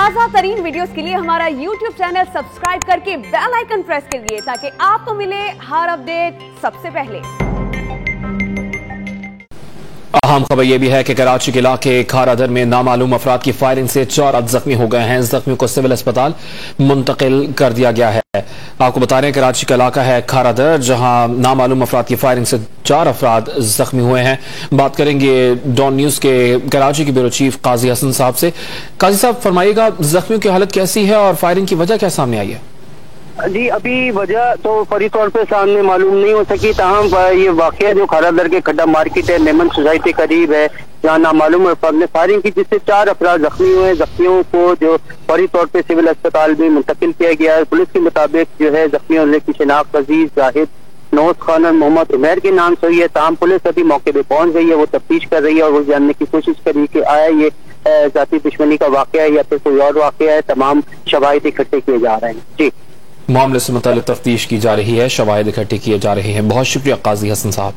ताज़ा तरीन वीडियोस के लिए हमारा YouTube चैनल सब्सक्राइब करके बेल आइकन प्रेस करिए ताकि आपको मिले हर अपडेट सबसे पहले। अहम खबर यह भी है कि कराची के इलाके खारादर में नामालूम अफराद की फायरिंग से 4 अफराद जख्मी हो गए हैं। जख्मियों को सिविल अस्पताल मुंतकिल कर दिया गया है। आपको बता रहे हैं कराची का इलाका है खारादर, जहां नामालूम अफराद की फायरिंग से 4 अफराद जख्मी हुए हैं। बात करेंगे डॉन न्यूज के कराची के ब्यूरो चीफ काजी हसन साहब से। काजी साहब फरमाइएगा, जख्मियों की हालत कैसी है और फायरिंग की वजह क्या सामने आई है? जी, अभी वजह तो फौरी तौर पे सामने मालूम नहीं हो सकी, ताहम ये वाकया जो खारादर के खड्डा मार्केट है, मेमन सोसाइटी करीब है, जहाँ नामालूम अफराद ने फायरिंग की जिससे 4 अफराद जख्मी हुए। जख्मियों को जो फौरी तौर पे सिविल अस्पताल में मुंतकिल किया गया है। पुलिस के मुताबिक जो है जख्मियों की शिनाख्त अजीज जाहिद नौज खान और मोहम्मद उमैर के नाम से हुई है। ताहम पुलिस अभी मौके पे पहुंच गई है, वो तफ्तीश कर रही है और वो जानने की कोशिश करी कि आया ये जाती दुश्मनी का वाकया है या फिर कोई और वाकया है। तमाम शवाहिद इकट्ठे किए जा रहे हैं। जी, मामले से मुताल्लिक तफ्तीश की जा रही है, शवाहिद इकट्ठे किए जा रहे हैं। बहुत शुक्रिया काजी हसन साहब।